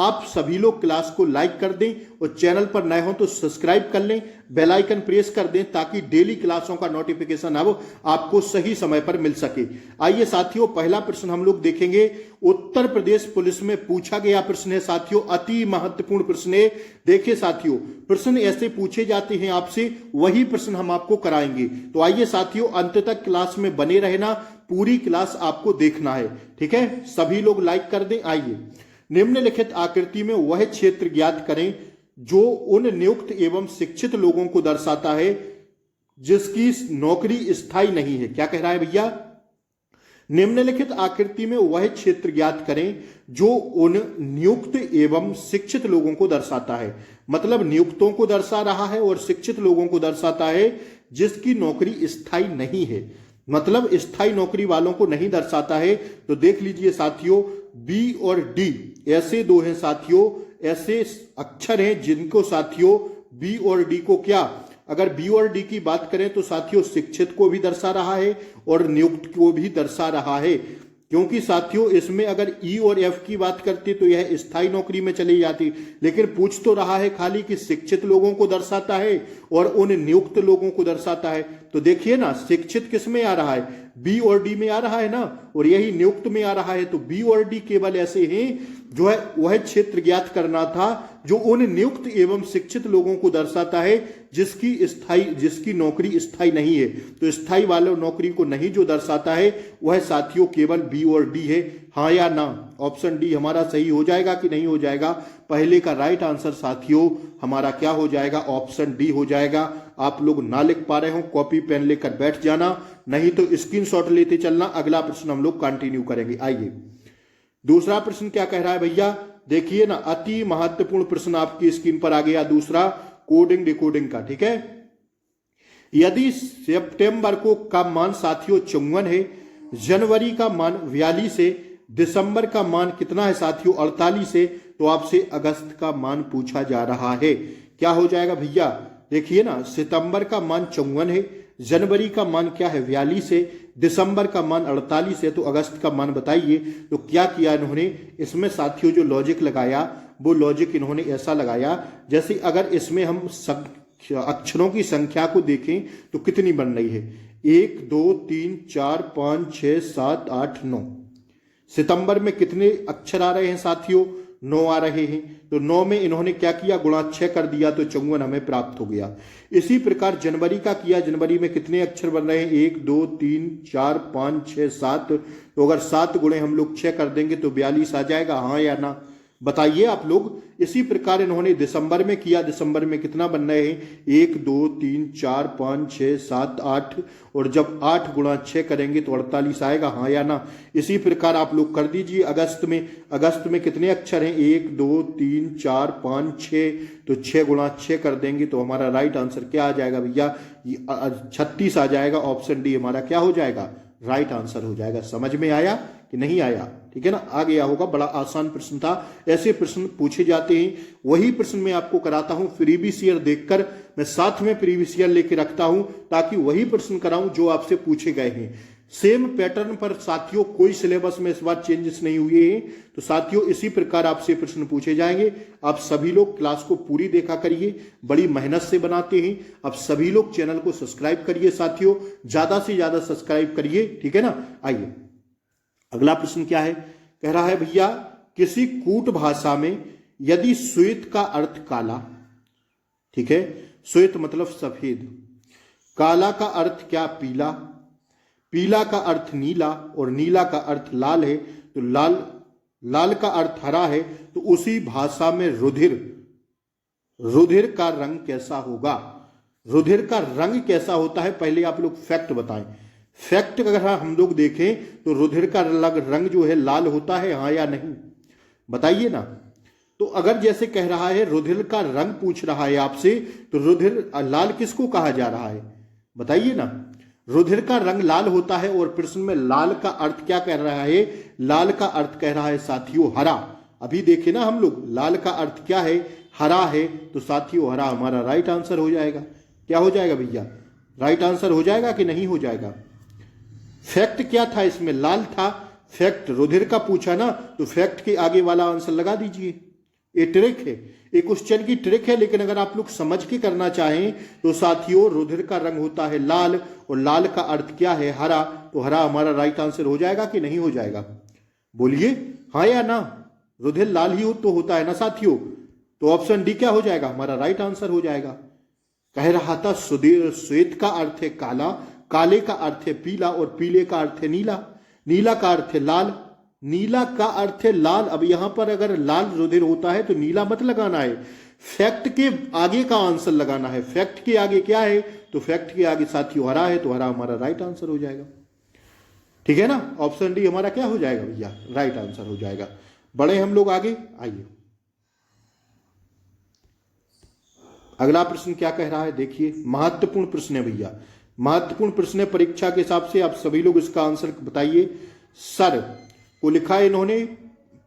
आप सभी लोग क्लास को लाइक कर दें और चैनल पर नए हो तो सब्सक्राइब कर लें, बेल आइकन प्रेस कर दें ताकि डेली क्लासों का नोटिफिकेशन अब आपको सही समय पर मिल सके। आइए साथियों, पहला प्रश्न हम लोग देखेंगे। उत्तर प्रदेश पुलिस में पूछा गया प्रश्न है साथियों, अति महत्वपूर्ण प्रश्न है। देखिए साथियों, प्रश्न ऐसे पूछे जाते हैं आपसे, वही प्रश्न हम आपको कराएंगे। तो आइए साथियों, अंत तक क्लास में बने रहना, पूरी क्लास आपको देखना है, ठीक है। सभी लोग लाइक कर दें। आइए, निम्नलिखित आकृति में वह क्षेत्र ज्ञात करें जो उन नियुक्त एवं शिक्षित लोगों को दर्शाता है जिसकी नौकरी स्थायी नहीं है। क्या कह रहा है भैया? निम्नलिखित आकृति में वह क्षेत्र ज्ञात करें जो उन नियुक्त एवं शिक्षित लोगों को दर्शाता है। मतलब नियुक्तों को दर्शा रहा है और शिक्षित लोगों को दर्शाता है जिसकी नौकरी स्थायी नहीं है, मतलब स्थायी नौकरी वालों को नहीं दर्शाता है। तो देख लीजिए साथियों, बी और डी ऐसे दो हैं साथियों, ऐसे अक्षर हैं जिनको साथियों बी और डी को क्या, अगर बी और डी की बात करें तो साथियों शिक्षित को भी दर्शा रहा है और नियुक्त को भी दर्शा रहा है। क्योंकि साथियों इसमें अगर ई और एफ की बात करते तो यह स्थायी नौकरी में चली जाती, लेकिन पूछ तो रहा है खाली कि शिक्षित लोगों को दर्शाता है और उन नियुक्त लोगों को दर्शाता है। तो देखिए ना, शिक्षित किस में आ रहा है? बी और डी में आ रहा है ना, और यही नियुक्त में आ रहा है। तो बी और डी केवल ऐसे हैं जो है वह क्षेत्र ज्ञात करना था जो उन नियुक्त एवं शिक्षित लोगों को दर्शाता है जिसकी नौकरी स्थायी नहीं है। तो स्थायी वाले नौकरी को नहीं जो दर्शाता है वह साथियों केवल बी और डी है। हाँ या ना? ऑप्शन डी हमारा सही हो जाएगा कि नहीं हो जाएगा? पहले का राइट आंसर साथियों हमारा क्या हो जाएगा? ऑप्शन डी हो जाएगा। आप लोग ना लिख पा रहे हो, कॉपी पेन लेकर बैठ जाना, नहीं तो स्क्रीनशॉट लेते चलना। अगला प्रश्न हम लोग कंटिन्यू करेंगे। आइए, दूसरा प्रश्न क्या कह रहा है भैया? देखिए ना, अति महत्वपूर्ण प्रश्न आपकी स्क्रीन पर आ गया, दूसरा कोडिंग डिकोडिंग का, ठीक है। यदि सितंबर को का मान साथियों 54 है, जनवरी का मान 42 है, दिसंबर का मान कितना है साथियों? 48 है, तो आपसे अगस्त का मान पूछा जा रहा है। क्या हो जाएगा भैया? देखिए ना, सितंबर का मान 54 है, जनवरी का मान क्या है? 42 है, दिसंबर का मान 48 है, तो अगस्त का मान बताइए। तो क्या किया इन्होंने इसमें साथियों, जो लॉजिक लगाया वो लॉजिक इन्होंने ऐसा लगाया जैसे अगर इसमें हम अक्षरों की संख्या को देखें तो कितनी बन रही है? 1 2 3 4 5 6 7 8 9। सितंबर में कितने अक्षर आ रहे हैं साथियों? 9 आ रहे हैं। तो 9 में इन्होंने क्या किया? गुणा 6 कर दिया, तो 54 हमें प्राप्त हो गया। इसी प्रकार जनवरी का किया, जनवरी में कितने अक्षर बन रहे हैं? 1 2 3 4 5 6 7। तो अगर 7 गुणे हम लोग 6 कर देंगे तो 42 आ जाएगा। हाँ या ना? बताइए आप लोग। इसी प्रकार इन्होंने दिसंबर में किया, दिसंबर में कितना बन रहे हैं? 1 2 3 4 5 6 7 8, और जब 8 गुणा 6 करेंगे तो 48 आएगा। हाँ या ना? इसी प्रकार आप लोग कर दीजिए अगस्त में। अगस्त में कितने अक्षर हैं? 1 2 3 4 5 6, तो 6 गुणा 6 कर देंगे तो हमारा राइट आंसर क्या आ जाएगा भैया? 36 आ जाएगा। ऑप्शन डी हमारा क्या हो जाएगा? राइट आंसर हो जाएगा। समझ में आया कि नहीं आया? ठीक है ना, आ गया होगा। बड़ा आसान प्रश्न था, ऐसे प्रश्न पूछे जाते हैं। वही प्रश्न मैं आपको कराता हूं प्रीवियस ईयर देखकर, मैं साथ में प्रीवियस ईयर लेके रखता हूं ताकि वही प्रश्न कराऊं जो आपसे पूछे गए हैं। सेम पैटर्न पर साथियों कोई सिलेबस में इस बार चेंजेस नहीं हुए हैं। तो साथियों इसी प्रकार आपसे प्रश्न पूछे जाएंगे। आप सभी लोग क्लास को पूरी देखा करिए, बड़ी मेहनत से बनाते हैं। आप सभी लोग चैनल को सब्सक्राइब करिए साथियों, ज्यादा से ज्यादा सब्सक्राइब करिए, ठीक है ना। आइए, अगला प्रश्न क्या है? कह रहा है भैया, किसी कूट भाषा में यदि श्वेत का अर्थ काला, ठीक है, श्वेत मतलब सफेद, काला का अर्थ क्या? पीला, पीला का अर्थ नीला, और नीला का अर्थ लाल है, तो लाल का अर्थ हरा है, तो उसी भाषा में रुधिर का रंग कैसा होगा? रुधिर का रंग कैसा होता है? पहले आप लोग फैक्ट बताएं। फैक्ट अगर हम लोग देखें तो रुधिर का रंग जो है लाल होता है, हाँ या नहीं? बताइए ना। तो अगर जैसे कह रहा है रुधिर का रंग पूछ रहा है आपसे, तो रुधिर लाल किसको कहा जा रहा है? बताइए ना। रुधिर का रंग लाल होता है, और प्रश्न में लाल का अर्थ क्या कह रहा है? लाल का अर्थ कह रहा है साथियों हरा। अभी देखे ना हम लोग, लाल का अर्थ क्या है? हरा है, तो साथियों हरा हमारा राइट आंसर हो जाएगा। क्या हो जाएगा भैया? राइट आंसर हो जाएगा कि नहीं हो जाएगा? फैक्ट क्या था इसमें? लाल था। फैक्ट रुधिर का पूछा ना, तो फैक्ट के आगे वाला आंसर लगा दीजिए। ये ट्रिक है, ये क्वेश्चन की ट्रिक है। लेकिन अगर आप लोग समझ के करना चाहें तो साथियों रुधिर का रंग होता है लाल, और लाल का अर्थ क्या है? हरा। तो हरा हमारा राइट आंसर हो जाएगा कि नहीं हो जाएगा? बोलिए हाँ या ना। रुधिर लाल ही तो होता है ना साथियों। तो ऑप्शन डी क्या हो जाएगा? हमारा राइट आंसर हो जाएगा। कह रहा था श्वेत का अर्थ है काला, काले का अर्थ है पीला, और पीले का अर्थ है नीला, नीला का अर्थ है लाल, नीला का अर्थ है लाल। अब यहां पर अगर लाल रुधिर होता है तो नीला मत लगाना है, फैक्ट के आगे का आंसर लगाना है। फैक्ट के आगे क्या है? तो फैक्ट के आगे साथियों हरा है, तो हरा हमारा राइट आंसर हो जाएगा। ठीक है ना? ऑप्शन डी हमारा क्या हो जाएगा भैया? राइट आंसर हो जाएगा। बढ़े हम लोग आगे, आइए अगला प्रश्न क्या कह रहा है देखिए। महत्वपूर्ण प्रश्न है भैया, महत्वपूर्ण प्रश्न है परीक्षा के हिसाब से। आप सभी लोग इसका आंसर बताइए। सर को लिखा है इन्होंने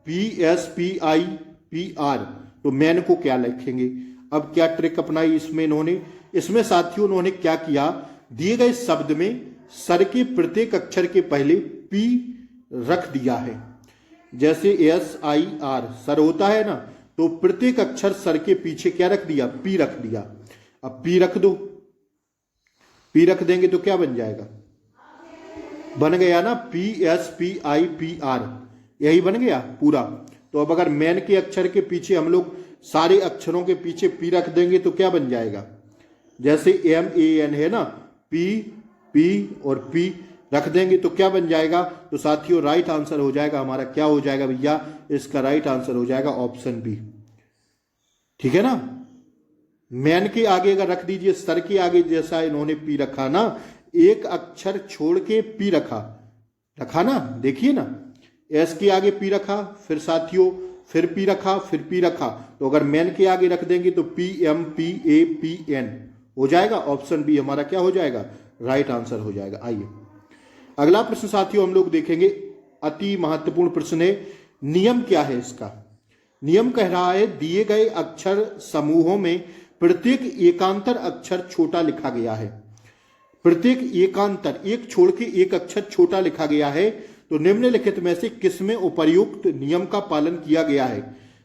PSPIPR, तो मैन को क्या लिखेंगे? अब क्या ट्रिक अपनाई इसमें इन्होंने? इसमें साथियों उन्होंने क्या किया, दिए गए शब्द में सर के प्रत्येक अक्षर के पहले P रख दिया है। जैसे SIR सर होता है ना, तो प्रत्येक अक्षर सर के पीछे क्या रख दिया? P रख दिया। अब P रख दो, P रख देंगे तो क्या बन जाएगा? बन गया ना PSPIPR, यही बन गया पूरा। तो अब अगर मैन के अक्षर के पीछे हम लोग सारे अक्षरों के पीछे P रख देंगे तो क्या बन जाएगा? जैसे MAN है ना, P और P रख देंगे तो क्या बन जाएगा? तो साथियों राइट आंसर हो जाएगा हमारा, क्या हो जाएगा भैया? इसका राइट आंसर हो जाएगा ऑप्शन बी। ठीक है ना? मैन के आगे अगर रख दीजिए, सर के आगे जैसा इन्होंने P रखा ना, एक अक्षर छोड़ के P रखा ना, देखिए ना, S के आगे P रखा, फिर साथियों फिर P रखा, फिर P रखा। तो अगर मैन के आगे रख देंगे तो PMPAPN हो जाएगा। ऑप्शन बी हमारा क्या हो जाएगा? राइट आंसर हो जाएगा। आइए अगला प्रश्न साथियों हम लोग देखेंगे, अति महत्वपूर्ण प्रश्न है। नियम क्या है इसका? नियम कह रहा है दिए गए अक्षर समूहों में प्रत्येक एकांतर अक्षर छोटा लिखा गया है। प्रत्येक एकांतर, एक छोड़ के एक अक्षर छोटा लिखा गया है। तो निम्नलिखित में से किसमें उपर्युक्त नियम का पालन किया गया है?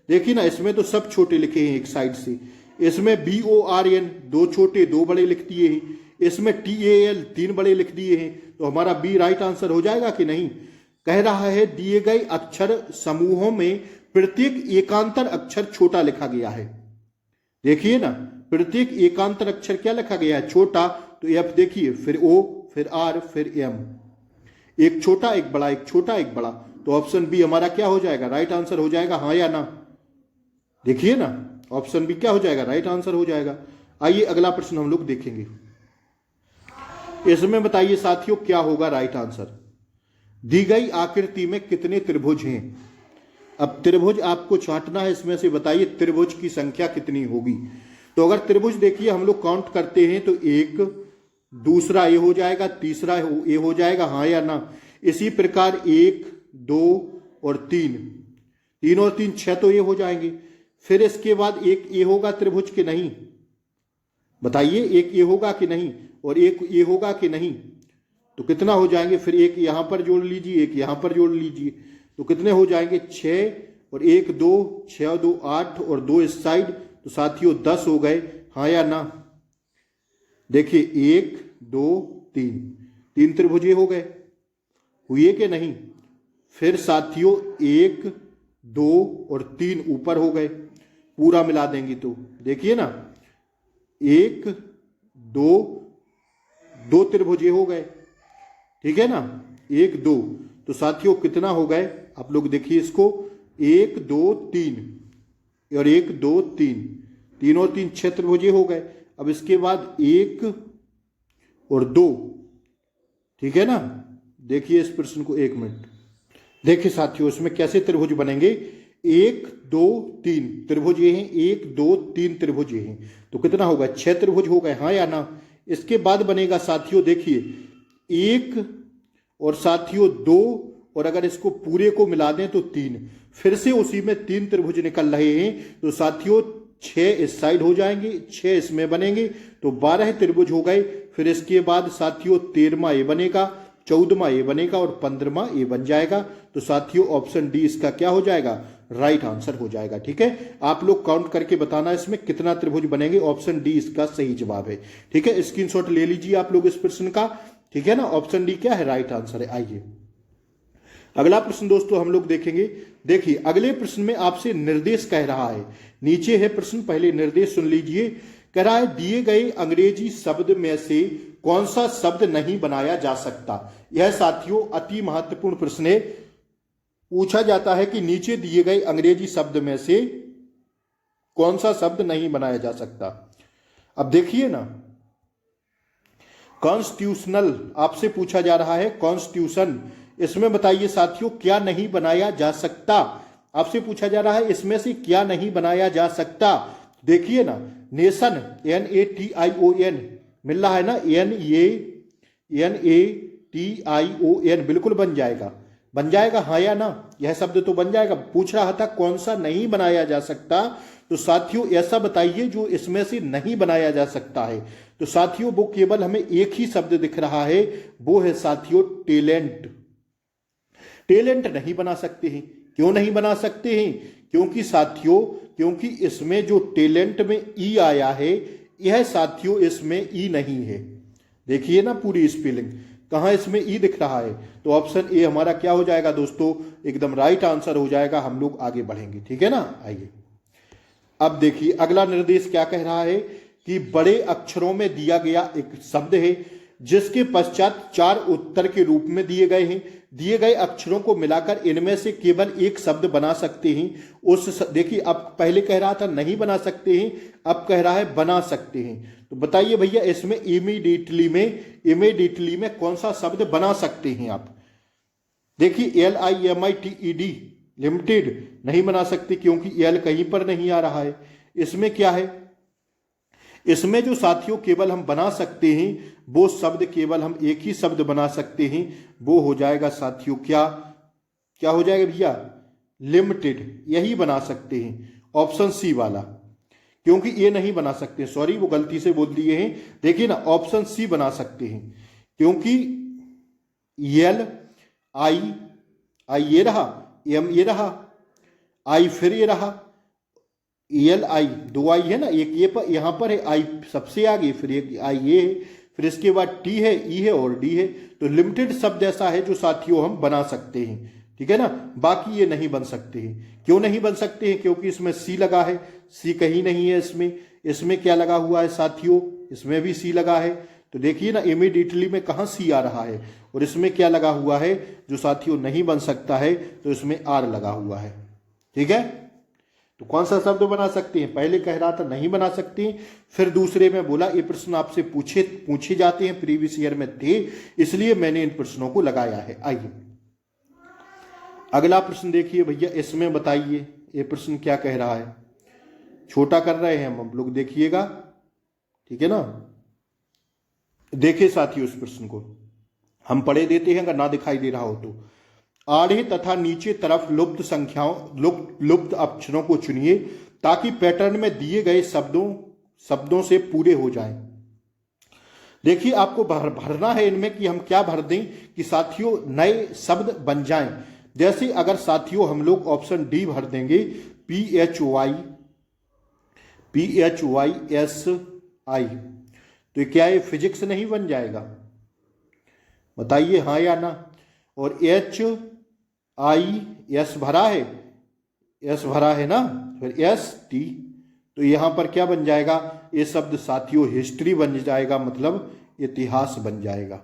देखिए ना, इसमें तो सब छोटे लिखे हैं एक साइड से। इसमें BORN दो छोटे दो बड़े लिख दिए हैं, इसमें TAL तीन बड़े लिख दिए हैं। तो हमारा बी राइट आंसर हो जाएगा कि नहीं? कह रहा है दिए गए अक्षर समूहों में प्रत्येक एकांतर अक्षर छोटा लिखा गया है। देखिए ना, प्रत्येक एकांतर अक्षर क्या लिखा गया है? छोटा। तो F देखिए, फिर O, फिर R, फिर M, एक छोटा एक बड़ा, एक छोटा एक बड़ा। तो ऑप्शन बी हमारा क्या हो जाएगा? राइट आंसर हो जाएगा। हाँ या ना? देखिए ना, ऑप्शन बी क्या हो जाएगा? राइट आंसर हो जाएगा। आइए अगला प्रश्न हम लोग देखेंगे। इसमें बताइए साथियों क्या होगा राइट आंसर? दी गई आकृति में कितने त्रिभुज हैं? अब त्रिभुज आपको छांटना है, इसमें से बताइए त्रिभुज की संख्या कितनी होगी। तो अगर त्रिभुज देखिए हम लोग काउंट करते हैं तो एक, दूसरा ये हो जाएगा, तीसरा ये हो जाएगा। हाँ या ना? इसी प्रकार 1, 2 और 3, 3 और 3 6 तो ये हो जाएंगे। फिर इसके बाद एक ये होगा त्रिभुज के नहीं? बताइए, एक ये होगा कि नहीं और एक ये होगा कि नहीं? तो कितना हो जाएंगे? फिर एक यहां पर जोड़ लीजिए, एक यहां पर जोड़ लीजिए, तो कितने हो जाएंगे? 6 और 1 2, 6 और 2 8 और 2 इस साइड, तो साथियों 10 हो गए। हाँ या ना? देखिए 1 2 3, 3 त्रिभुज हो गए, हुए कि नहीं? फिर साथियों 1 2 और 3 ऊपर हो गए, पूरा मिला देंगे तो देखिए ना, 1 2, 2 त्रिभुज हो गए। ठीक है ना? 1 2, तो साथियों कितना हो गए? आप लोग देखिए इसको, 1 2 3 और 1 2 3, 3 और 3 6 त्रिभुज हो गए। अब इसके बाद 1 और 2, ठीक है ना? देखिए इस प्रश्न को, 1 मिनट देखिए साथियों, इसमें कैसे त्रिभुज बनेंगे। 1 2 3 त्रिभुज ये हैं, 1 2 3 त्रिभुज ये हैं, तो कितना होगा? 6 त्रिभुज हो गए। हाँ या ना? इसके बाद बनेगा साथियों, देखिए 1 और साथियों 2, और अगर इसको पूरे को मिला दें तो 3, फिर से उसी में 3 त्रिभुज निकल रहे हैं। तो साथियों 6 इस साइड हो जाएंगे, 6 इसमें बनेंगे, तो 12 त्रिभुज हो गए। फिर इसके बाद साथियों 13वां ये बनेगा, 14वां ये बनेगा और 15वां ये बन जाएगा। तो साथियों ऑप्शन डी इसका क्या हो जाएगा? राइट आंसर हो जाएगा। ठीक है, आप लोग काउंट करके बताना इसमें कितना त्रिभुज बनेंगे। ऑप्शन डी इसका सही जवाब है। ठीक है, स्क्रीनशॉट ले लीजिए आप लोग इस प्रश्न का। ठीक है ना, ऑप्शन डी क्या है, राइट आंसर है। आइए अगला प्रश्न दोस्तों हम लोग देखेंगे। देखिए अगले प्रश्न में आपसे निर्देश कह रहा है, नीचे है प्रश्न, पहले निर्देश सुन लीजिए। कह रहा है दिए गए अंग्रेजी शब्द में से कौन सा शब्द नहीं बनाया जा सकता। यह साथियों अति महत्वपूर्ण प्रश्न है। पूछा जाता है कि नीचे दिए गए अंग्रेजी शब्द में से कौन सा शब्द नहीं बनाया जा सकता। अब देखिए ना, कॉन्स्टिट्यूशनल आपसे पूछा जा रहा है, कॉन्स्टिट्यूशन, इसमें बताइए साथियों क्या नहीं बनाया जा सकता। आपसे पूछा जा रहा है इसमें से क्या नहीं बनाया जा सकता। देखिए ना, नेशन, NATION मिल रहा है ना, NATION बिल्कुल बन जाएगा, बन जाएगा हाँ या ना, यह शब्द तो बन जाएगा। पूछ रहा था कौन सा नहीं बनाया जा सकता, तो साथियों ऐसा बताइए जो इसमें से नहीं बनाया जा सकता है। तो साथियों वो केवल हमें एक ही शब्द दिख रहा है, वो है साथियों टैलेंट। टैलेंट नहीं बना सकते हैं। क्यों नहीं बना सकते हैं? क्योंकि साथियों, क्योंकि इसमें जो टैलेंट में ई आया है, यह साथियों इसमें ई नहीं है। देखिए ना पूरी स्पेलिंग, कहां इसमें ई दिख रहा है। तो ऑप्शन ए हमारा क्या हो जाएगा दोस्तों, एकदम राइट आंसर हो जाएगा। हम लोग आगे बढ़ेंगे, ठीक है ना। आइए अब देखिए अगला निर्देश क्या कह रहा है कि बड़े अक्षरों में दिया गया एक शब्द है जिसके पश्चात 4 उत्तर के रूप में दिए गए हैं। दिए गए अक्षरों को मिलाकर इनमें से केवल एक शब्द बना सकते हैं। देखिए अब पहले कह रहा था नहीं बना सकते हैं, अब कह रहा है बना सकते हैं। तो बताइए भैया इसमें इमीडिएटली में कौन सा शब्द बना सकते हैं आप। देखिए LIMITED लिमिटेड नहीं बना सकते क्योंकि एल कहीं पर नहीं आ रहा है। इसमें क्या है, इसमें जो साथियों केवल हम बना सकते हैं वो शब्द, केवल हम एक ही शब्द बना सकते हैं, वो हो जाएगा साथियों क्या क्या हो जाएगा भैया, लिमिटेड, यही बना सकते हैं। ऑप्शन सी वाला, क्योंकि ये नहीं बना सकते, सॉरी वो गलती से बोल दिए हैं। देखिए ना ऑप्शन सी बना सकते हैं क्योंकि एल आई ये रहा, एम ये रहा, आई फिर ये रहा, ELI 2 आई है ना, एक ये पर यहां पर है, आई सबसे आगे, फिर एक आई ये है, फिर इसके बाद टी है, ई है और डी है। तो लिमिटेड शब्द ऐसा है जो साथियों हम बना सकते हैं, ठीक है ना। बाकी ये नहीं बन सकते हैं। क्यों नहीं बन सकते हैं? क्योंकि इसमें सी लगा है, सी कहीं नहीं है इसमें। इसमें क्या लगा हुआ है साथियों, इसमें भी सी लगा है। तो देखिए ना इमीडिएटली में कहां सी आ रहा है, और इसमें क्या लगा हुआ है जो साथियों नहीं बन सकता है, तो इसमें आर लगा हुआ है, ठीक है। तो कौन सा शब्द बना सकते हैं? पहले कह रहा था नहीं बना सकते, फिर दूसरे में बोला ये प्रश्न आपसे पूछे जाते हैं, प्रीवियस ईयर में थे, इसलिए मैंने इन प्रश्नों को लगाया है। आइए अगला प्रश्न देखिए भैया, इसमें बताइए ये प्रश्न क्या कह रहा है। छोटा कर रहे हैं हम लोग, देखिएगा, ठीक है ना। देखिए साथियों इस प्रश्न को हम पढ़े देते हैं, अगर ना दिखाई दे रहा हो तो। आड़े तथा नीचे तरफ लुप्त अक्षरों को चुनिए ताकि पैटर्न में दिए गए शब्दों से पूरे हो जाएं। देखिए आपको भरना है इनमें कि हम क्या भर दें कि साथियों नए शब्द बन जाएं। जैसे अगर साथियों हम लोग ऑप्शन डी भर देंगे, PHYSI, तो क्या ये फिजिक्स नहीं बन जाएगा? बताइए हाँ या ना। और HIS भरा है, एस भरा है ना, फिर ST, तो यहां पर क्या बन जाएगा? ये शब्द साथियों हिस्ट्री बन जाएगा, मतलब इतिहास बन जाएगा,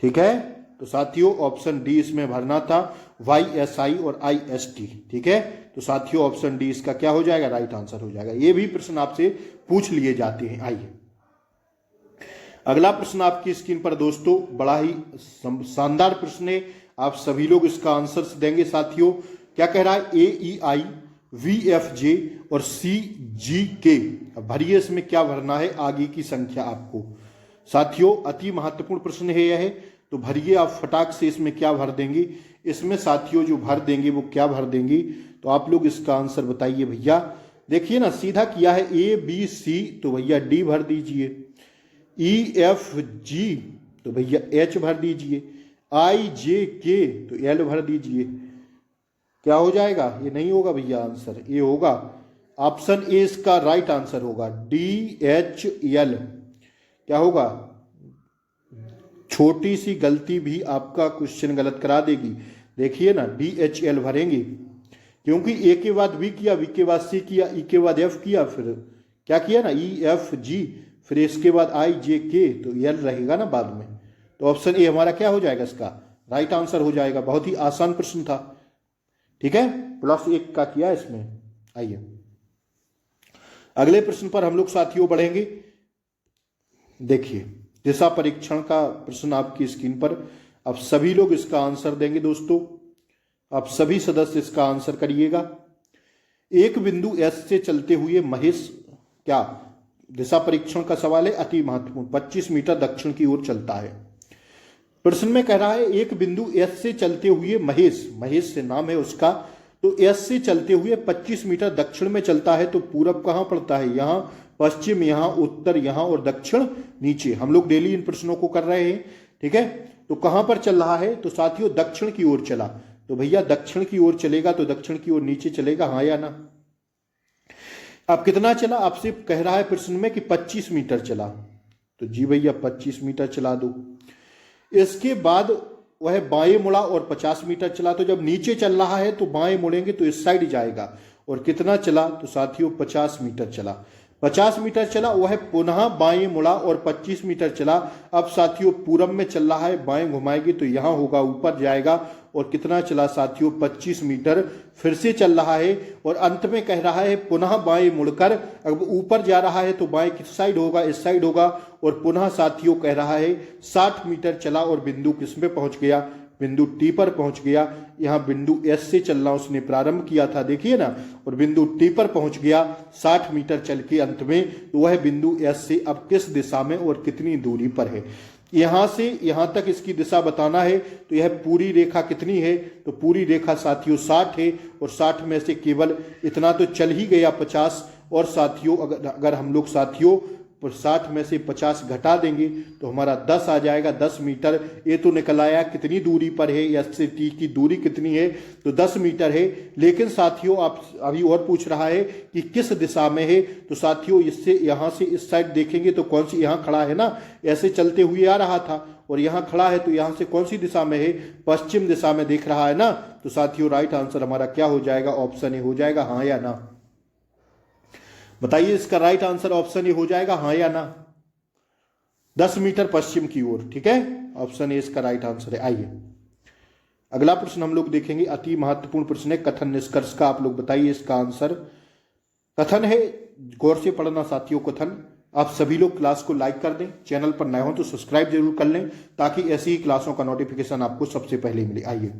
ठीक है। तो साथियों ऑप्शन डी इसमें भरना था, YSI और IST, ठीक है। तो साथियों ऑप्शन डी इसका क्या हो जाएगा? राइट आंसर हो जाएगा। ये भी प्रश्न आपसे पूछ लिए जाते हैं। आइए अगला प्रश्न आपकी स्क्रीन पर दोस्तों, बड़ा ही शानदार प्रश्न है, आप सभी लोग इसका आंसर देंगे साथियों। क्या कह रहा है? AEI VFJ और CGK। अब भरिए इसमें क्या भरना है, आगे की संख्या आपको। साथियों अति महत्वपूर्ण प्रश्न है यह, तो भरिए आप फटाक से इसमें क्या भर देंगे। इसमें साथियों जो भर देंगे वो क्या भर देंगे, तो आप लोग इसका आंसर बताइए भैया। देखिए ना सीधा किया है ABC, तो भैया D भर दीजिए। EFG, तो भैया H भर दीजिए। IJK, तो L भर दीजिए। क्या हो जाएगा? ये नहीं होगा भैया आंसर, ये होगा ऑप्शन ए इसका राइट आंसर होगा, DHL। क्या होगा? छोटी सी गलती भी आपका क्वेश्चन गलत करा देगी। देखिए ना, DHL भरेंगे क्योंकि ए के बाद बी किया, बी के बाद सी किया, ई के बाद एफ किया, फिर क्या किया ना, EFG, फिर इसके बाद IJK, तो एल रहेगा ना बाद में। तो ऑप्शन ए हमारा क्या हो जाएगा? इसका राइट आंसर हो जाएगा। बहुत ही आसान प्रश्न था, ठीक है, +1 का किया इसमें। आइए अगले प्रश्न पर हम लोग साथियों बढ़ेंगे। देखिए दिशा परीक्षण का प्रश्न आपकी स्क्रीन पर, अब सभी लोग इसका आंसर देंगे दोस्तों, आप सभी सदस्य इसका आंसर करिएगा। एक बिंदु एस से चलते हुए महेश, क्या दिशा परीक्षण का सवाल है, अति महत्वपूर्ण, 25 मीटर दक्षिण की ओर चलता है। प्रश्न में कह रहा है एक बिंदु एस से चलते हुए महेश, महेश से नाम है उसका, तो एस से चलते हुए 25 मीटर दक्षिण में चलता है। तो पूरब कहाँ पड़ता है? यहाँ, पश्चिम यहाँ, उत्तर यहाँ और दक्षिण नीचे। हम लोग डेली इन प्रश्नों को कर रहे हैं, ठीक है। तो कहाँ पर चल रहा है? तो साथियों दक्षिण की ओर चला। तो भैया दक्षिण की ओर चलेगा तो दक्षिण की ओर नीचे चलेगा, हाँ या ना? अब कितना चला? आपसे कह रहा है प्रश्न में कि 25 मीटर चला, तो जी भैया 25 मीटर चला दो। इसके बाद वह बाएं मुड़ा और 50 मीटर चला। तो जब नीचे चल रहा है तो बाएं मुड़ेंगे तो इस साइड जाएगा। और कितना चला? तो साथियों 50 मीटर चला। 50 मीटर चला, वह पुनः बाएं मुड़ा और 25 मीटर चला। अब साथियों पूरब में चल रहा है, बाएं घुमाएगी तो यहां होगा, ऊपर जाएगा। और कितना चला साथियों? 25 मीटर फिर से चल रहा है। और अंत में कह रहा है पुनः बाएं मुड़कर, अब ऊपर जा रहा है तो बाएं किस साइड होगा? इस साइड होगा। और पुनः साथियों कह रहा है 60 मीटर चला और बिंदु किस में पहुंच गया? बिंदु टी पर पहुंच गया। यहां बिंदु एस से चलना उसने प्रारंभ किया था, देखिए ना, और बिंदु टी पर पहुंच गया 60 मीटर चल के अंत में। तो वह बिंदु एस से अब किस दिशा में और कितनी दूरी पर है? यहां से यहां तक इसकी दिशा बताना है। तो यह पूरी रेखा कितनी है? तो पूरी रेखा साथियों 60 है। और 60 में से केवल इतना तो चल ही गया 50। और साथियों अगर हम लोग साथियों 60 में से 50 घटा देंगे तो हमारा 10 आ जाएगा, 10 मीटर। ये तो निकल आया कितनी दूरी पर है, एस से टी की दूरी कितनी है? तो 10 मीटर है। लेकिन साथियों आप अभी और पूछ रहा है कि किस दिशा में है। तो साथियों इससे यहां से इस साइड देखेंगे तो कौन सी, यहां खड़ा है ना, ऐसे चलते हुए आ रहा था और यहां खड़ा है, तो यहां से कौन सी दिशा में है? पश्चिम दिशा में देख रहा है ना। तो साथियों राइट आंसर हमारा क्या हो जाएगा? ऑप्शन ए हो जाएगा, हाँ या ना? बताइए इसका राइट आंसर ऑप्शन ए हो जाएगा, हाँ या ना? 10 मीटर पश्चिम की ओर, ठीक है, ऑप्शन ए इसका राइट आंसर है। आइए अगला प्रश्न हम लोग देखेंगे, अति महत्वपूर्ण प्रश्न है कथन निष्कर्ष का। आप लोग बताइए इसका आंसर। कथन है, गौर से पढ़ना साथियों कथन। आप सभी लोग क्लास को लाइक कर दें, चैनल पर नए हो तो सब्सक्राइब जरूर कर लें ताकि ऐसी ही क्लासों का नोटिफिकेशन आपको सबसे पहले मिले। आइए,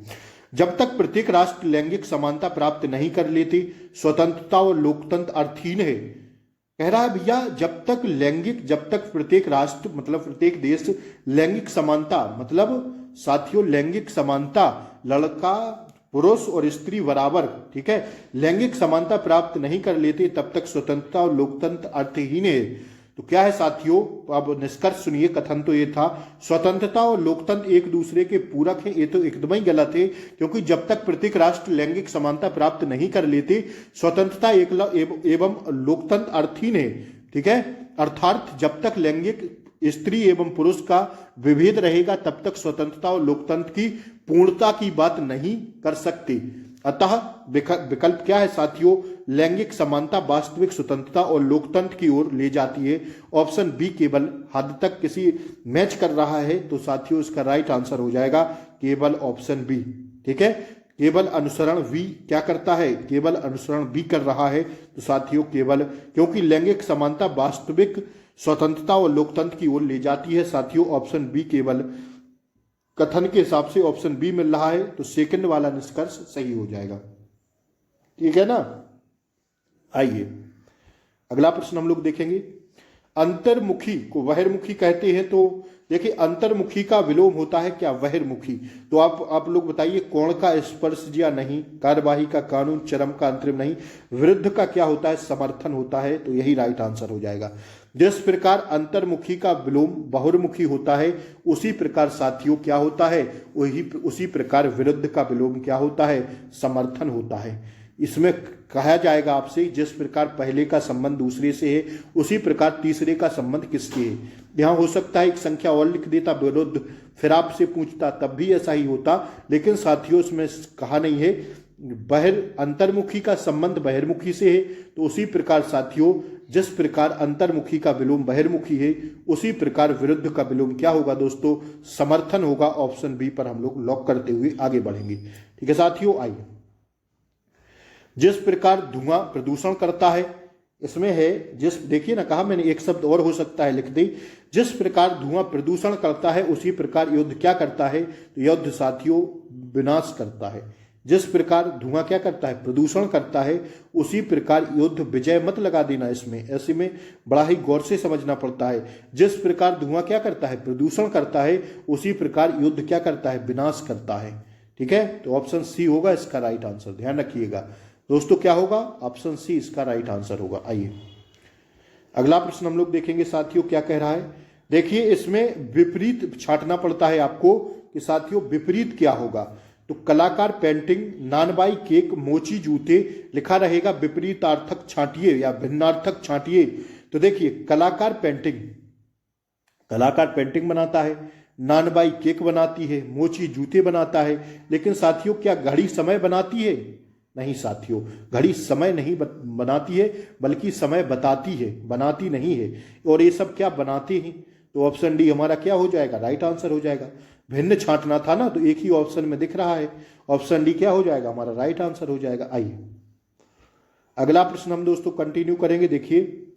जब तक प्रत्येक राष्ट्र लैंगिक समानता प्राप्त नहीं कर लेती स्वतंत्रता और लोकतंत्र अर्थहीन है। कह रहा है भैया जब तक प्रत्येक राष्ट्र मतलब प्रत्येक देश लैंगिक समानता, मतलब साथियों लैंगिक समानता, लड़का पुरुष और स्त्री बराबर, ठीक है, लैंगिक समानता प्राप्त नहीं कर लेते तब तक स्वतंत्रता और लोकतंत्र अर्थहीन है। तो क्या है साथियों? अब निष्कर्ष सुनिए। कथन तो ये था स्वतंत्रता और लोकतंत्र एक दूसरे के पूरक हैं। ये तो एकदम ही गलत है, क्योंकि जब तक प्रत्येक राष्ट्र लैंगिक समानता प्राप्त नहीं कर लेते स्वतंत्रता एवं लोकतंत्र अर्थहीन है, ठीक है। अर्थात जब तक लैंगिक स्त्री एवं पुरुष का विभेद रहेगा तब तक स्वतंत्रता और लोकतंत्र की पूर्णता की बात नहीं कर सकते। अतः विकल्प क्या है साथियों? लैंगिक समानता वास्तविक स्वतंत्रता और लोकतंत्र की ओर ले जाती है। ऑप्शन बी केवल हद तक किसी मैच कर रहा है। तो साथियों इसका राइट आंसर हो जाएगा केवल ऑप्शन बी, ठीक है। केवल अनुसरण बी क्या करता है? केवल अनुसरण बी कर रहा है। तो साथियों केवल, क्योंकि लैंगिक समानता वास्तविक स्वतंत्रता और लोकतंत्र की ओर ले जाती है। साथियों ऑप्शन बी केवल कथन के हिसाब से ऑप्शन बी मिल रहा है, तो सेकंड वाला निष्कर्ष सही हो जाएगा, ठीक है ना। आइए अगला प्रश्न हम लोग देखेंगे। अंतर्मुखी को बहिर्मुखी कहते हैं। तो देखिए अंतर्मुखी का विलोम होता है क्या, बहिर्मुखी। तो आप लोग बताइए, कोण का स्पर्श या नहीं, कार्यवाही का कानून, चरम का अंतरिम नहीं, विरुद्ध का क्या होता है, समर्थन होता है। तो यही राइट आंसर हो जाएगा। जिस प्रकार अंतर्मुखी का विलोम बहुर्मुखी होता है, उसी प्रकार साथियों क्या होता है, उसी प्रकार विरुद्ध का विलोम क्या होता है, समर्थन होता है। इसमें कहा जाएगा आपसे, जिस प्रकार पहले का संबंध दूसरे से है, उसी प्रकार तीसरे का संबंध किसके है। यहां हो सकता है एक संख्या और लिख देता विरुद्ध, फिर आपसे पूछता, तब भी ऐसा ही होता। लेकिन साथियों इसमें कहा नहीं है, अंतर्मुखी का संबंध बहिर्मुखी से है, तो उसी प्रकार साथियों जिस प्रकार अंतर्मुखी का विलोम बहिर्मुखी है, उसी प्रकार विरुद्ध का विलोम क्या होगा दोस्तों, समर्थन होगा। ऑप्शन बी पर हम लोग लॉक करते हुए आगे बढ़ेंगे। ठीक है साथियों, आइए। जिस प्रकार धुआं प्रदूषण करता है, इसमें है जिस, देखिए ना कहा मैंने, एक शब्द और हो सकता है लिख दे, जिस प्रकार धुआं प्रदूषण करता है उसी प्रकार युद्ध क्या करता है, तो युद्ध साथियों विनाश करता है। जिस प्रकार धुआं क्या करता है, प्रदूषण करता है, उसी प्रकार युद्ध, विजय मत लगा देना इसमें, ऐसे में बड़ा ही गौर से समझना पड़ता है। जिस प्रकार धुआं क्या करता है, प्रदूषण करता है, उसी प्रकार युद्ध क्या करता है, विनाश करता है। ठीक है, तो ऑप्शन सी होगा इसका राइट आंसर, ध्यान रखिएगा दोस्तों। क्या होगा, ऑप्शन सी इसका राइट आंसर होगा। आइए अगला प्रश्न हम लोग देखेंगे साथियों, क्या कह रहा है। देखिए इसमें विपरीत छांटना पड़ता है आपको कि साथियों विपरीत क्या होगा। तो कलाकार पेंटिंग, नानबाई केक, मोची जूते, लिखा रहेगा विपरीतार्थक छांटिए या भिन्नार्थक छांटिए। तो देखिए कलाकार पेंटिंग बनाता है, नानबाई केक बनाती है, मोची जूते बनाता है, लेकिन साथियों क्या घड़ी समय बनाती है, नहीं साथियों, घड़ी समय नहीं बनाती है, बल्कि समय बताती है, बनाती नहीं है। और ये सब क्या बनाते हैं, तो ऑप्शन डी हमारा क्या हो जाएगा, राइट आंसर हो जाएगा। भिन्न छांटना था ना, तो एक ही ऑप्शन में दिख रहा है, ऑप्शन डी क्या हो जाएगा, हमारा राइट आंसर हो जाएगा। आइए अगला प्रश्न हम दोस्तों कंटिन्यू करेंगे। देखिए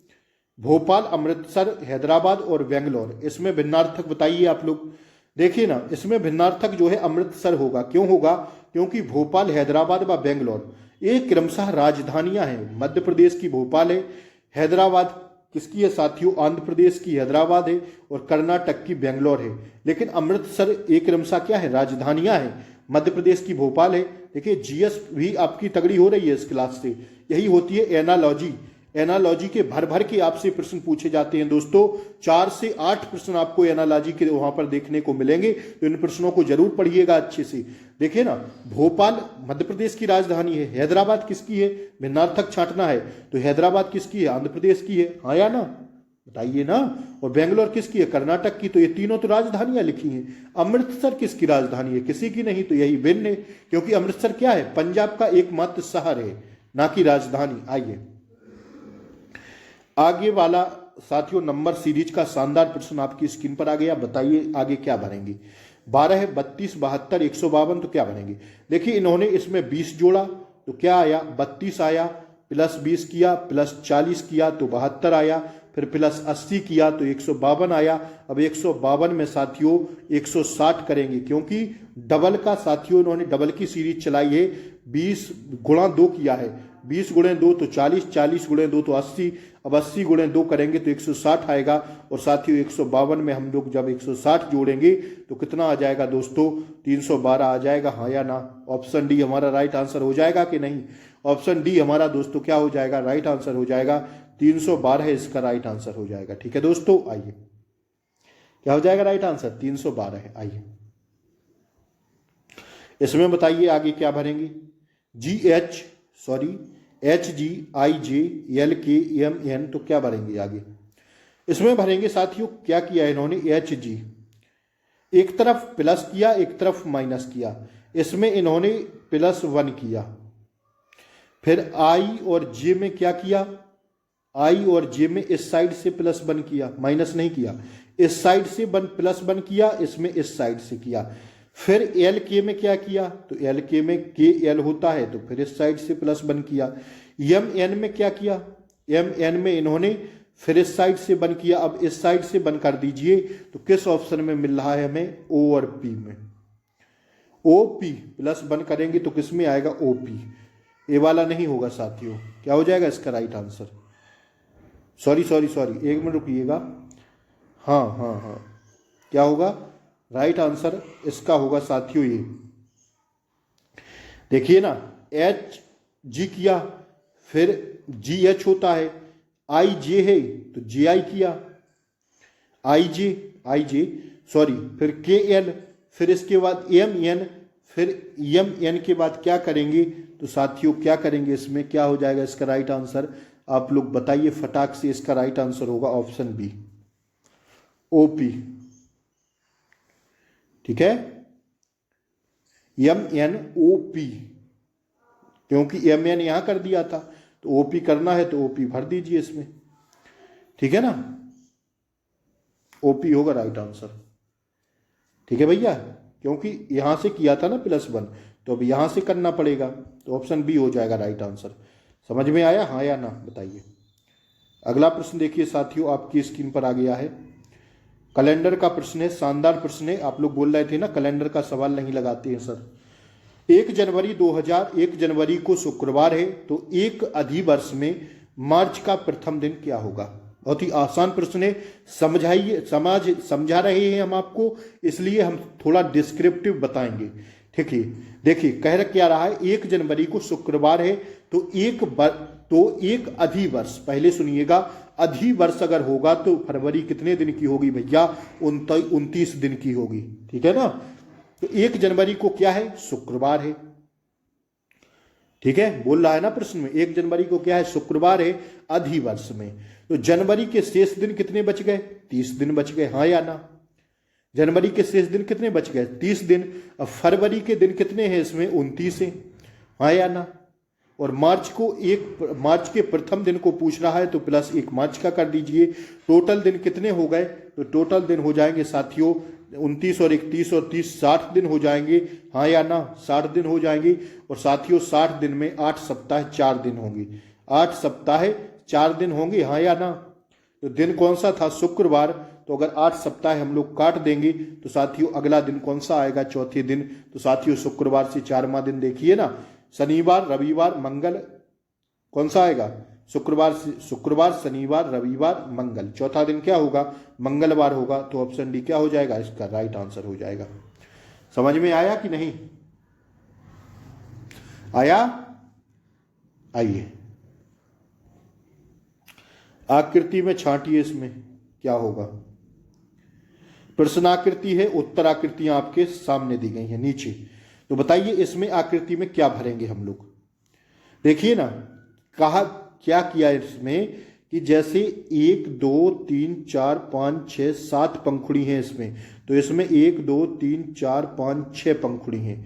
भोपाल, अमृतसर, हैदराबाद और बेंगलोर, इसमें भिन्नार्थक बताइए आप लोग। देखिए ना, इसमें भिन्नार्थक जो है अमृतसर होगा। क्यों होगा, क्योंकि भोपाल, हैदराबाद व बेंगलोर ये क्रमशः राजधानियां हैं। मध्य प्रदेश की भोपाल है, हैदराबाद किसकी है साथियों, आंध्र प्रदेश की हैदराबाद है, और कर्नाटक की बेंगलोर है। लेकिन अमृतसर एक क्रमशः क्या है, राजधानियां हैं। मध्य प्रदेश की भोपाल है। देखिए जीएस भी आपकी तगड़ी हो रही है इस क्लास से, यही होती है एनालॉजी। एनालॉजी के भर भर के आपसे प्रश्न पूछे जाते हैं दोस्तों, 4 से 8 प्रश्न आपको एनालॉजी के वहां पर देखने को मिलेंगे, तो इन प्रश्नों को जरूर पढ़िएगा अच्छे से। देखिए ना, भोपाल मध्य प्रदेश की राजधानी है, हैदराबाद किसकी है, भिन्नार्थक छांटना है, तो हैदराबाद किसकी है, आंध्र प्रदेश की है, हाँ या ना, बताइए ना। और बेंगलोर किसकी है, कर्नाटक की। तो ये तीनों तो राजधानियां लिखी हैं। अमृतसर किसकी राजधानी है, किसी की नहीं, तो यही भिन्न है, क्योंकि अमृतसर क्या है, पंजाब का एकमात्र शहर है, ना कि राजधानी। आइए आगे वाला साथियों नंबर सीरीज का शानदार प्रश्न आपकी स्क्रीन पर आ गया। बताइए आगे क्या भरेंगे। 12, 32, 72, 152, तो क्या भरेंगे। देखिए इन्होंने इसमें 20 जोड़ा, तो क्या आया, 32 आया, प्लस 20 किया, प्लस 40 किया तो 72 आया, फिर प्लस 80 किया तो 152 आया। अब 152 में साथियों 160 करेंगे, क्योंकि डबल का साथियों इन्होंने डबल की सीरीज चलाई है। 20 गुणा 2 किया है, 20 गुणे 2 तो 40, 40 गुणे 2 तो 80। अब 80 गुणे 2 करेंगे तो 160 आएगा। और साथियों 152 में हम लोग जब 160 जोड़ेंगे तो कितना आ जाएगा दोस्तों, 312 आ जाएगा, हाँ या ना। ऑप्शन डी हमारा राइट आंसर हो जाएगा कि नहीं, ऑप्शन डी हमारा दोस्तों क्या हो जाएगा, राइट आंसर हो जाएगा। 312 इसका राइट आंसर हो जाएगा। ठीक है दोस्तों, आइए क्या हो जाएगा राइट आंसर, 312 है। आइए इसमें बताइए आगे क्या भरेंगे। HGIJLKMN, तो क्या भरेंगे आगे। इसमें भरेंगे साथियों, क्या किया इन्होंने, HG एक तरफ प्लस किया, एक तरफ माइनस किया। इसमें इन्होंने +1 किया। फिर I और J में क्या किया, I और J में इस साइड से +1 किया, माइनस नहीं किया। इस साइड से +1 किया, इसमें इस साइड से किया। फिर LK में क्या किया, तो LK में KL होता है, तो फिर इस साइड से +1 किया। MN में क्या किया, MN में इन्होंने फिर इस साइड से 1 किया। अब इस साइड से 1 कर दीजिए, तो किस ऑप्शन में मिल रहा है हमें, O और P में। OP +1 करेंगे तो किस में आएगा, OP। ये वाला नहीं होगा साथियों, क्या हो जाएगा इसका right answer, sorry sorry sorry, एक मिनट रुकिएगा। हाँ हाँ हाँ, क्या होगा राइट आंसर इसका होगा साथियों ये, देखिए ना, एच जी किया, फिर जी एच होता है, आई जे है तो जे आई किया, आई जे सॉरी, फिर के एल, फिर इसके बाद एम एन, फिर एम एन के बाद क्या करेंगे, तो साथियों क्या करेंगे, इसमें क्या हो जाएगा इसका राइट आंसर, आप लोग बताइए फटाक से। इसका राइट आंसर होगा ऑप्शन बी, ओपी। ठीक है, एम एन ओ पी, क्योंकि एम एन यहां कर दिया था तो ओपी करना है तो ओपी भर दीजिए इसमें। ठीक है ना, ओपी होगा राइट आंसर। ठीक है भैया, क्योंकि यहां से किया था ना +1, तो अब यहां से करना पड़ेगा, तो ऑप्शन बी हो जाएगा राइट आंसर। समझ में आया, हाँ या ना बताइए। अगला प्रश्न देखिए साथियों, आपकी स्क्रीन पर आ गया है, कैलेंडर का प्रश्न है, शानदार प्रश्न है। आप लोग बोल रहे थे ना कैलेंडर का सवाल नहीं लगाते हैं सर। 1 जनवरी 2001 जनवरी को शुक्रवार है, तो एक अधिवर्ष में मार्च का प्रथम दिन क्या होगा। बहुत ही आसान प्रश्न है, समझाइए, समझा रहे हैं हम आपको, इसलिए हम थोड़ा डिस्क्रिप्टिव बताएंगे। ठीक है, देखिए कह क्या रहा है, 1 जनवरी को शुक्रवार है, तो एक अधिवर्ष, पहले सुनिएगा, अधिवर्ष अगर होगा तो फरवरी कितने दिन की होगी भैया, 29 दिन की होगी। ठीक है ना, तो 1 जनवरी को क्या है, शुक्रवार है। ठीक है, बोल रहा है ना प्रश्न में, 1 जनवरी को क्या है, शुक्रवार है अधिवर्ष में। तो जनवरी के शेष दिन कितने बच गए, 30 दिन बच गए, हाँ या ना। जनवरी के शेष दिन कितने बच गए, 30 दिन। अब फरवरी के दिन कितने हैं इसमें, 29 है, हाँ या ना। और मार्च के प्रथम दिन को पूछ रहा है तो +1 मार्च का कर दीजिए। टोटल दिन कितने हो गए, तो टोटल दिन हो जाएंगे साथियों 29 और 31 और 30, 60 दिन हो जाएंगे, हाँ या ना, 60 दिन हो जाएंगे। और साथियों 60 दिन में 8 सप्ताह 4 दिन होंगे, 8 सप्ताह 4 दिन होंगे, हाँ या ना। तो दिन कौन सा था, शुक्रवार, तो अगर 8 सप्ताह हम लोग काट देंगे तो साथियों अगला दिन कौन सा आएगा, चौथे दिन। तो साथियों शुक्रवार से 4वां दिन देखिए ना, शनिवार रविवार मंगल, कौन सा आएगा, शुक्रवार शनिवार रविवार मंगल, चौथा दिन क्या होगा, मंगलवार होगा। तो ऑप्शन डी क्या हो जाएगा, इसका राइट आंसर हो जाएगा। समझ में आया कि नहीं आया, आइए आकृति में छांटिए, इसमें क्या होगा। प्रश्नाकृति है, उत्तर आकृतियां आपके सामने दी गई हैं नीचे। तो बताइए इसमें आकृति में क्या भरेंगे हम लोग। देखिए ना, कहा क्या किया इसमें कि जैसे 1 2 3 4 5 6 7 पंखुड़ी हैं इसमें, तो इसमें 1 2 3 4 5 6 पंखुड़ी हैं।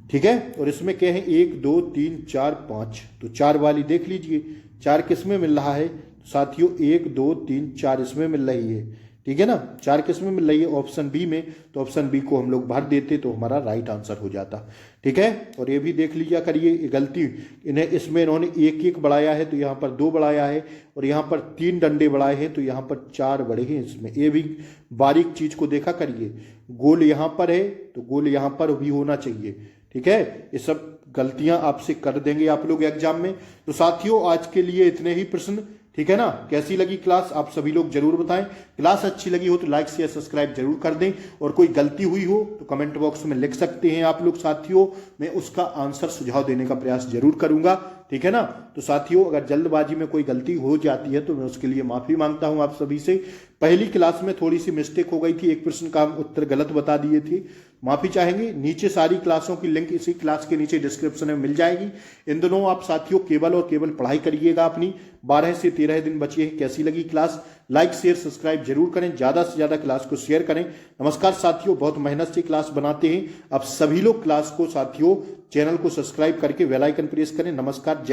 ठीक है, और इसमें क्या है, 1 2 3 4 5, तो 4 वाली देख लीजिए, 4 किस में मिल रहा है साथियों, 1 2 3 4 इसमें मिल रही है। ठीक है ना, 4 किस में मिल रही है, ऑप्शन बी में। तो ऑप्शन बी को हम लोग भर देते तो हमारा राइट आंसर हो जाता। ठीक है, और ये भी देख लीजिए करिए, गलती इसमें इन्होंने 1 1 बढ़ाया है, तो यहाँ पर 2 बढ़ाया है, और यहाँ पर 3 डंडे बढ़ाए हैं, तो यहाँ पर 4 बढ़े हैं इसमें। ये भी बारीक चीज को देखा करिए, गोल यहाँ पर है तो गोल यहाँ पर भी होना चाहिए। ठीक है, ये सब गलतियां आपसे कर देंगे आप लोग एग्जाम में। तो साथियों आज के लिए इतने ही प्रश्न। ठीक है ना, कैसी लगी क्लास आप सभी लोग जरूर बताएं। क्लास अच्छी लगी हो तो लाइक शेयर सब्सक्राइब जरूर कर दें, और कोई गलती हुई हो तो कमेंट बॉक्स में लिख सकते हैं आप लोग साथियों, मैं उसका आंसर सुझाव देने का प्रयास जरूर करूंगा। ठीक है ना, तो साथियों अगर जल्दबाजी में कोई गलती हो जाती है तो मैं उसके लिए माफी मांगता हूं आप सभी से। पहली क्लास में थोड़ी सी मिस्टेक हो गई थी, एक प्रश्न का हम उत्तर गलत बता दिए थे, माफी चाहेंगे। नीचे सारी क्लासों की लिंक इसी क्लास के नीचे डिस्क्रिप्शन में मिल जाएगी। इन दोनों आप साथियों केवल और केवल पढ़ाई करिएगा अपनी। 12 से 13 दिन बचे हैं। कैसी लगी क्लास, लाइक शेयर सब्सक्राइब जरूर करें, ज्यादा से ज्यादा क्लास को शेयर करें। नमस्कार साथियों, बहुत मेहनत से क्लास बनाते हैं आप सभी लोग। क्लास को साथियों चैनल को सब्सक्राइब करके बेल आइकन प्रेस करें। नमस्कार, जय